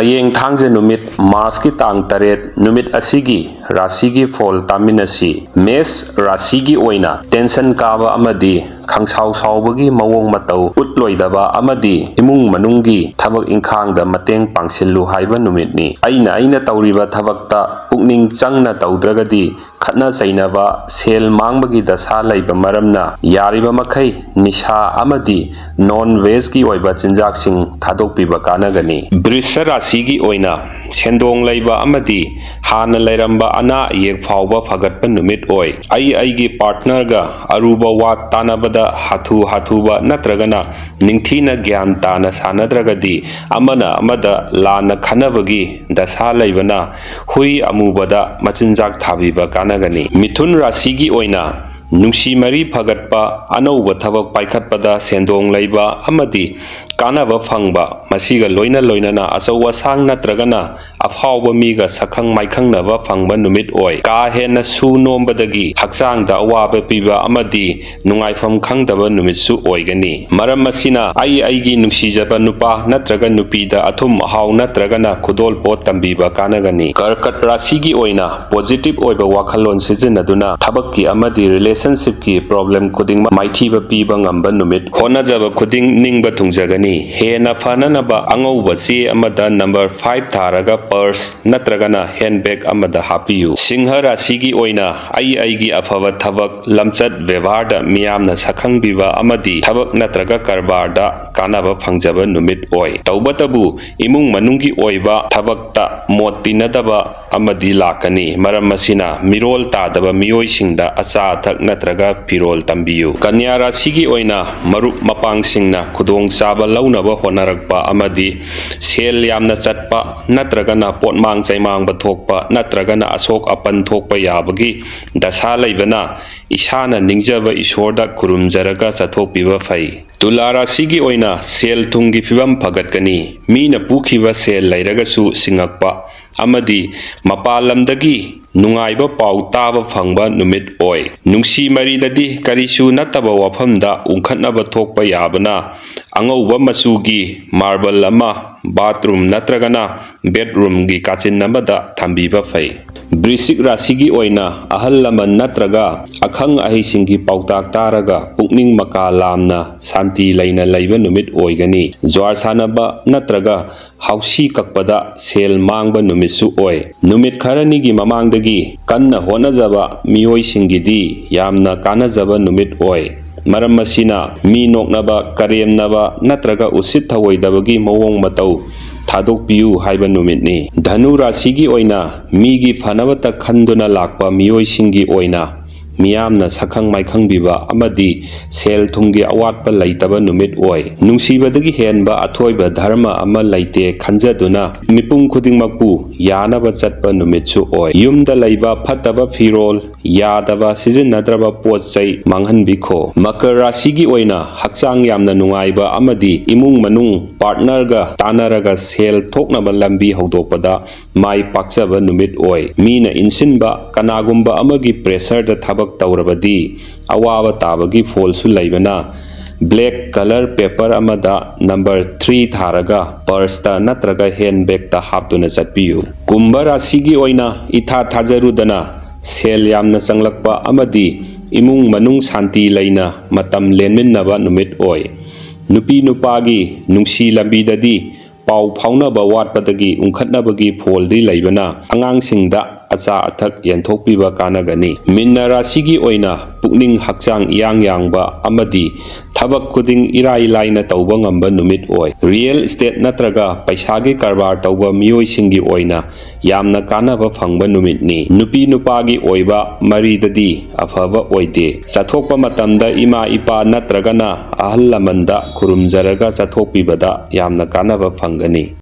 ꯍꯌꯦꯡ ꯊꯥꯡꯖ ꯅꯨꯃꯤꯠ ꯃꯥꯔꯆꯀꯤ ꯇꯥꯡ 8 ꯅꯨꯃꯤꯠ ꯑꯁꯤꯒꯤ ꯔꯥꯁꯤꯒꯤ ꯐꯣꯜ ꯇꯥꯃꯤꯟꯅꯁꯤ꯫ ꯃꯦꯁ ꯔꯥꯁꯤꯒꯤ ꯑꯣꯏꯅ ꯇꯦꯟꯁꯟ ꯀꯥꯕ ꯑꯃꯗꯤ ꯈꯪꯁꯥꯎ ꯁꯥꯎꯕꯒꯤ ꯃꯑꯣꯡ ꯃꯇꯧ ꯎꯠꯂꯣꯏꯗꯕ ꯑꯃꯗꯤ ꯏꯃꯨꯡ ꯃꯅꯨꯡꯒꯤ ꯊꯕꯛ ꯏꯪꯈꯥꯡꯗ ꯃꯇꯦꯡ ꯄꯥꯡꯁꯤꯜꯂꯨ ꯍꯥꯏꯕ ꯅꯨꯃꯤꯠꯅꯤ꯫ ꯑꯩꯅ ꯇꯧꯔꯤꯕ ꯊꯕꯛꯇ ꯄꯨꯛꯅꯤꯡ ꯆꯪꯅ ꯇꯧꯗ꯭ꯔꯒꯗꯤ ꯈꯠꯅ ꯆꯩꯅꯕ, ꯁꯦꯜ マꯡꯕꯒꯤ ꯗꯁꯥ ꯂꯩꯕ ꯃꯔꯝꯅ ꯌꯥꯔꯤꯕ ꯃꯈꯩ ꯅꯤꯁꯥ ꯑꯃꯗꯤ ꯅꯣꯟ ꯚꯦꯖꯀꯤ ꯑꯣꯏꯕ ꯆꯤꯟꯖꯥꯛꯁꯤꯡ ꯊꯥꯗꯣꯛꯄꯤꯕ ꯀꯥꯟꯅꯒꯅꯤ꯫ ꯕ꯭ꯔꯤꯁ ꯔꯥꯁꯤꯒꯤ ꯑꯣꯏꯅ ꯁꯦꯟꯗꯣꯡ ꯂꯩꯕ ꯑꯃꯗꯤ ꯍꯥꯟꯅ ꯂꯩꯔꯝꯕ ꯑꯅꯥ ꯑꯌꯦꯛ ꯐꯥꯎꯕ ꯐꯒꯠꯄ ꯅꯨꯃꯤꯠ ꯑꯣꯏ꯫ ꯑꯩꯒꯤ ꯄꯥꯔꯠꯅꯔꯒ ꯑꯔꯨꯕ ꯋꯥ ꯇꯥꯟꯅꯕꯗ ꯍꯥꯊꯨ-ꯍꯥꯊꯨꯕ ꯅꯠꯇ꯭ꯔꯒꯅ ꯅꯤꯡꯊꯤꯅ ꯒ꯭ꯌꯥꯟ ꯇꯥꯅ ꯁꯥꯟꯅꯗ꯭ꯔꯒꯗꯤ ꯑꯃꯅ ꯑꯃꯗ ꯂꯥꯟꯅ ꯈꯟꯅꯕꯒꯤ ꯗꯁꯥ ꯂꯩꯕꯅ ꯍꯨꯏ ꯑꯃꯨꯕꯗ ꯃꯆꯤꯟꯖꯥꯛ ꯊꯥꯕꯤꯕ ꯀꯥꯟꯅꯒꯅꯤ꯫ ꯃꯤꯊꯨꯟ ꯔꯥꯁꯤꯒꯤ ꯑꯣꯏꯅ ꯅꯨꯡꯁꯤ ꯃꯔꯤ ꯐꯒꯠꯄ, ꯑꯅꯧꯕ ꯊꯕꯛ ꯄꯥꯏꯈꯠꯄꯗ ꯁꯦꯟꯗꯣꯡ ꯂꯩꯕ ꯑꯃꯗꯤ ꯀꯥꯟꯅꯕ ꯐꯪꯕ, ꯃꯁꯤꯒ ꯂꯣꯏꯅꯅ ꯑꯆꯧ ꯑꯁꯥꯡ ꯅꯠꯇ꯭ꯔꯒꯅ ꯑꯐꯥꯎꯕ ꯃꯤꯒ ꯁꯛꯈꯪ ꯃꯥꯏꯈꯪꯅꯕ ꯐꯪꯕ ꯅꯨꯃꯤꯠ ꯑꯣꯏ꯫ ꯀꯥ ꯍꯦꯟꯅ ꯁꯨ ꯅꯣꯝꯕꯗꯒꯤ ꯍꯛꯆꯥꯡꯗ ꯑꯋꯥꯕ ꯄꯤꯕ ꯑꯃꯗꯤ ꯅꯨꯡꯉꯥꯏꯐꯝ ꯈꯪꯗꯕ ꯅꯨꯃꯤꯠꯁꯨ ꯑꯣꯏꯒꯅꯤ꯫ ꯃꯔꯝ ꯑꯁꯤꯅ ꯑꯩꯒꯤ ꯅꯨꯡꯁꯤꯖꯕ ꯅꯨꯄꯥ ꯅꯠꯇ꯭ꯔꯒ ꯅꯨꯄꯤꯗ ꯑꯊꯨꯝ ꯑꯍꯥꯎ ꯅꯠꯇ꯭ꯔꯒꯅ ꯈꯨꯗꯣꯜꯄꯣꯠ ꯇꯝꯕꯤꯕ ꯀꯥꯟꯅꯒꯅꯤ꯫ ꯀꯔꯀꯠ ꯔꯥꯁꯤꯒꯤ ꯑꯣꯏꯅ ꯄꯣꯖꯤꯇꯤꯚ ꯑꯣꯏꯕ ꯋꯥꯈꯜꯂꯣꯟ ꯁꯤꯖꯤꯟꯅꯗꯨꯅ ꯊꯕꯛꯀꯤ ꯑꯃꯗꯤ ꯔꯤꯂꯦꯁꯟꯁꯤꯞꯀꯤ ꯄ꯭ꯔꯣꯕ꯭ꯂꯦꯝ ꯈꯨꯗꯤꯡꯃꯛ ꯃꯥꯏꯊꯤꯕ ꯄꯤꯕ ꯉꯝꯕ ꯅꯨꯃꯤꯠ꯫ ꯍꯣꯠꯅꯖꯕ ꯈꯨꯗꯤꯡ ꯅꯤꯡꯕ ꯊꯨꯡꯖꯒꯅꯤ꯫ ꯍꯦꯟꯅ ꯐꯅꯅꯕ ꯑꯉꯧꯕ ꯆꯦ ꯑꯃꯗ ꯅꯝꯕꯔ 5 ꯊꯥꯔꯒ ꯄꯔꯁ ꯅꯠꯇ꯭ꯔꯒꯅ ꯍꯦꯟꯕꯦꯒ ꯑꯃꯗ ꯍꯥꯞꯄꯤꯌꯨ꯫ ꯁꯤꯡꯍ ꯔꯥꯁꯤꯒꯤ ꯑꯣꯏꯅ ꯑꯩꯒꯤ ꯑꯐꯕ ꯊꯕꯛ, ꯂꯝꯆꯠ ꯕꯦꯚꯥꯔꯗ ꯃꯤꯌꯥꯝꯅ ꯁꯛꯈꯪꯕꯤꯕ ꯑꯃꯗꯤ ꯊꯕꯛ ꯅꯠꯇ꯭ꯔꯒ ꯀꯔꯕꯥꯔꯗ ꯀꯥꯟꯅꯕ ꯐꯪꯖꯕ ꯅꯨꯃꯤꯠ ꯑꯣꯏ꯫ ꯇꯧꯕꯇꯕꯨ ꯏꯃꯨꯡ ꯃꯅꯨꯡꯒꯤ ꯑꯣꯏꯕ ꯊꯕꯛꯇ ꯃꯣꯠ ꯇꯤꯟꯅꯗꯕ ꯑꯃꯗꯤ ꯂꯥꯛꯀꯅꯤ꯫ ꯃꯔꯝ ꯑꯁꯤꯅ ꯃꯤꯔꯣꯜ ꯇꯥꯗꯕ ꯃꯤꯑꯣꯏꯁꯤꯡꯗ ꯑꯆꯥ ꯑꯊꯛ ꯅꯠꯇ꯭ꯔꯒ ꯐꯤꯔꯣꯜ ꯇꯝꯕꯤꯌꯨ꯫ ꯀꯟꯌꯥ ꯔꯥꯁꯤꯒꯤ ꯑꯣꯏꯅ ꯃꯔꯨꯞ ꯃꯄꯥꯡꯁꯤꯡꯅ ꯈꯨꯗꯣꯡꯆꯥꯕ ꯂꯧꯅꯕ ꯍꯣꯠꯅꯔꯛꯄ ꯑꯃꯗꯤ ꯁꯦꯜ ꯌꯥꯝꯅ ꯆꯠꯄ ꯅꯠꯇ꯭ꯔꯒꯅ ꯄꯣꯠꯃꯥꯡ ꯆꯩꯃꯥꯡꯕ ꯊꯣꯛꯄ ꯅꯠꯇ꯭ꯔꯒꯅ ꯑꯁꯣꯛ ꯑꯄꯟꯊꯣꯛꯄ ꯌꯥꯕꯒꯤ ꯗꯁꯥ ꯂꯩꯕꯅ ꯏꯁꯥꯅ ꯅꯤꯡꯖꯕ ꯏꯁꯣꯔꯗ ꯈꯨꯔꯨꯝꯖꯔꯒ ꯆꯠꯊꯣꯛꯄꯤꯕ ꯐꯩ꯫ ꯇꯨꯂꯥ ꯔꯥꯁꯤꯒꯤ ꯑꯣꯏꯅ ꯁꯦꯜ ꯊꯨꯝꯒꯤ ꯐꯤꯕꯝ ꯐꯒꯠꯀꯅꯤ꯫ ꯃꯤꯅ ꯄꯨꯈꯤꯕ ꯁꯦꯜ ꯂꯩꯔꯒꯁꯨ ꯁꯤꯡꯉꯛꯄ ꯑꯃꯗꯤ ꯃꯄꯥꯟ ꯂꯝꯗꯒꯤ ꯅꯨꯡꯉꯥꯏꯕ ꯄꯥꯎ ꯇꯥꯕ ꯐꯪꯕ ꯅꯨꯃꯤꯠ ꯑꯣꯏ꯫ ꯅꯨꯡꯁꯤ ꯃꯔꯤꯗꯗꯤ ꯀꯔꯤꯁꯨ ꯅꯠꯇꯕ ꯋꯥꯐꯝꯗ ꯎꯪꯈꯠꯅꯕ ꯊꯣꯛꯄ ꯌꯥꯕꯅ ꯑꯉꯧꯕ ꯃꯆꯨꯒꯤ ꯃꯥꯔꯕꯜ ꯑꯃ ꯕꯥꯊꯔꯨꯝ ꯅꯠꯇ꯭ꯔꯒꯅ ꯕꯦꯗꯔꯨꯝꯒꯤ ꯀꯥꯆꯤꯟ ꯑꯃꯗ ꯊꯝꯕꯤꯕ ꯐꯩ꯫ ꯕ꯭ꯔꯤꯁꯤꯛ ꯔꯥꯁꯤꯒꯤ ꯑꯣꯏꯅ ꯑꯍꯜ ꯂꯃꯟ ꯅꯠꯇ꯭ꯔꯒ ꯑꯈꯪ ꯑꯍꯩꯁꯤꯡꯒꯤ ꯄꯥꯎꯇꯥꯛ ꯇꯥꯔꯒ ꯄꯨꯛꯅꯤꯡ ꯃꯀꯥ ꯂꯥꯝꯅ ꯁꯥꯟꯇꯤ ꯂꯩꯅ ꯂꯩꯕ ꯅꯨꯃꯤꯠ ꯑꯣꯏꯒꯅꯤ꯫ ꯖ꯭ꯋꯥꯔ ꯁꯥꯟꯅꯕ ꯅꯠꯇ꯭ꯔꯒ ꯍꯥꯎꯁꯤ ꯀꯛꯄꯗ ꯁꯦꯜ ꯃꯥꯡꯕ ꯅꯨꯃꯤꯠꯁꯨ ꯑꯣꯏ꯫ ꯅꯨꯃꯤꯠ ꯈꯔꯅꯤꯒꯤ ꯃꯃꯥꯡꯗꯒꯤ ꯀꯟꯅ ꯍꯣꯠꯅꯖꯕ ꯃꯤꯑꯣꯏꯁꯤꯡꯒꯤꯗꯤ ꯌꯥꯝꯅ ꯀꯥꯟꯅꯖꯕ ꯅꯨꯃꯤꯠ ꯑꯣꯏ꯫ ꯃꯔꯝ ꯑꯁꯤꯅ ꯃꯤ ꯅꯣꯛꯅꯕ, ꯀꯔꯦꯝꯅꯕ ꯅꯠꯇ꯭ꯔꯒ ꯎꯁꯤꯠ ꯊꯑꯣꯏꯗꯕꯒꯤ ꯃꯑꯣꯡ ꯃꯇꯧ ꯊꯥꯗꯣꯛꯄꯤꯌꯨ ꯍꯥꯏꯕ ꯅꯨꯃꯤꯠꯅꯤ꯫ ꯙꯅꯨ ꯔꯥꯁꯤꯒꯤ ꯑꯣꯏꯅ ꯃꯤꯒꯤ ꯐꯅꯕꯇ ꯈꯟꯗꯨꯅ ꯂꯥꯛꯄ ꯃꯤꯑꯣꯏꯁꯤꯡꯒꯤ ꯑꯣꯏꯅ ꯃꯤꯌꯥꯝꯅ ꯁꯛꯈꯪ ꯃꯥꯏꯈꯪꯕꯤꯕ ꯑꯃꯗꯤ ꯁꯦꯜ ꯊꯨꯝꯒꯤ ꯑꯋꯥꯠꯄ ꯂꯩꯇꯕ ꯅꯨꯃꯤꯠ ꯑꯣꯏ꯫ ꯅꯨꯡꯁꯤꯕꯗꯒꯤ ꯍꯦꯟꯕ ꯑꯊꯣꯏꯕ ꯙꯔꯃ ꯑꯃ ꯂꯩꯇꯦ ꯈꯟꯖꯗꯨꯅ ꯃꯤꯄꯨꯝ ꯈꯨꯗꯤꯡꯃꯛꯄꯨ ꯌꯥꯅꯕ ꯆꯠꯄ ꯅꯨꯃꯤꯠꯁꯨ ꯑꯣꯏ꯫ ꯌꯨꯝꯗ ꯂꯩꯕ ꯐꯠꯇꯕ ꯐꯤꯔꯣꯜ, ꯌꯥꯗꯕ ꯁꯤꯖꯤꯟꯅꯗ꯭ꯔꯕ ꯄꯣꯠ ꯆꯩ ꯃꯥꯡꯍꯟꯕꯤꯈꯣ꯫ ꯃꯀꯔ ꯔꯥꯁꯤꯒꯤ ꯑꯣꯏꯅ ꯍꯛꯆꯥꯡ ꯌꯥꯝꯅ ꯅꯨꯡꯉꯥꯏꯕ ꯑꯃꯗꯤ ꯏꯃꯨꯡ ꯃꯅꯨꯡ ꯄꯥꯔꯠꯅꯔꯒ ꯇꯥꯟꯅꯔꯒ ꯁꯦꯜ ꯊꯣꯛꯅꯕ ꯂꯝꯕꯤ ꯍꯧꯗꯣꯛꯄꯗ ꯃꯥꯏ ꯄꯥꯛꯆꯕ ꯅꯨꯃꯤꯠ ꯑꯣꯏ꯫ ꯃꯤꯅ ꯏꯟꯁꯤꯟꯕ, ꯀꯅꯥꯒꯨꯝꯕ ꯑꯃꯒꯤ ꯄ꯭ꯔꯦꯁꯔꯗ ꯊꯕꯛ ꯇꯧꯔꯕꯗꯤ ꯑꯋꯥꯕ ꯇꯥꯕꯒꯤ ꯐꯣꯜꯁꯨ ꯂꯩꯕꯅ ꯕ꯭ꯂꯦꯛ ꯀꯂꯔ ꯄꯦꯄꯔ ꯑꯃꯗ ꯅꯝꯕꯔ 3 ꯊꯥꯔꯒ ꯄꯔꯁꯇ ꯅꯠꯇ꯭ꯔꯒ ꯍꯦꯟꯕꯦꯒꯇ ꯍꯥꯞꯇꯨꯅ ꯆꯠꯄꯤꯌꯨ꯫ ꯀꯨꯝꯚ ꯔꯥꯁꯤꯒꯤ ꯑꯣꯏꯅ ꯏꯊꯥ ꯊꯥꯖꯔꯨꯗꯅ ꯁꯦꯜ ꯌꯥꯝꯅ ꯆꯪꯂꯛꯄ ꯑꯃꯗꯤ ꯏꯃꯨꯡ ꯃꯅꯨꯡ ꯁꯥꯟꯇꯤ ꯂꯩꯅ ꯃꯇꯝ ꯂꯦꯟꯃꯤꯟꯅꯕ ꯅꯨꯃꯤꯠ ꯑꯣꯏ꯫ ꯅꯨꯄꯤ ꯅꯨꯄꯥꯒꯤ ꯅꯨꯡꯁꯤ ꯂꯝꯕꯤꯗꯗꯤ ꯄꯥꯎ ꯐꯥꯎꯅꯕ ꯋꯥꯠꯄꯗꯒꯤ ꯎꯪꯈꯠꯅꯕꯒꯤ ꯐꯣꯜꯗꯤ ꯂꯩꯕꯅ ꯑꯉꯥꯡꯁꯤꯡꯗ ꯑꯆꯥ ꯑꯊꯛ ꯌꯦꯟꯊꯣꯛꯄꯤꯕ ꯀꯥꯟꯅꯒꯅꯤ꯫ ꯃꯤꯟꯅ ꯔꯥꯁꯤꯒꯤ ꯑꯣꯏꯅ ꯄꯨꯛꯅꯤꯡ ꯍꯛꯆꯥꯡ ꯏꯌꯥꯡ ꯌꯥꯡꯕ ꯑꯃꯗꯤ ꯊꯕꯛ ꯈꯨꯗꯤꯡ ꯏꯔꯥꯏ ꯂꯥꯏꯅ ꯇꯧꯕ ꯉꯝꯕ ꯅꯨꯃꯤꯠ ꯑꯣꯏ꯫ ꯔꯤꯑꯦꯜ ꯏꯁꯇꯦꯠ ꯅꯠꯇ꯭ꯔꯒ ꯄꯩꯁꯥꯒꯤ ꯀꯔꯕꯥꯔ ꯇꯧꯕ ꯃꯤꯑꯣꯏꯁꯤꯡꯒꯤ ꯑꯣꯏꯅ ꯌꯥꯝꯅ ꯀꯥꯟꯅꯕ ꯐꯪꯕ ꯅꯨꯃꯤꯠꯅꯤ꯫ ꯅꯨꯄꯤ ꯅꯨꯄꯥꯒꯤ ꯑꯣꯏꯕ ꯃꯔꯤꯗꯗꯤ ꯑꯐꯕ ꯑꯣꯏꯗꯦ꯫ ꯆꯠꯊꯣꯛꯄ ꯃꯇꯝꯗ ꯏꯃꯥ ꯏꯄꯥ ꯅꯠꯇ꯭ꯔꯒꯅ ꯑꯍꯜ ꯂꯃꯟꯗ ꯈꯨꯔꯨꯝꯖꯔꯒ ꯆꯠꯊꯣꯛꯄꯤꯕꯗ ꯌꯥꯝꯅ ꯀꯥꯟꯅꯕ ꯐꯪꯒꯅꯤ꯫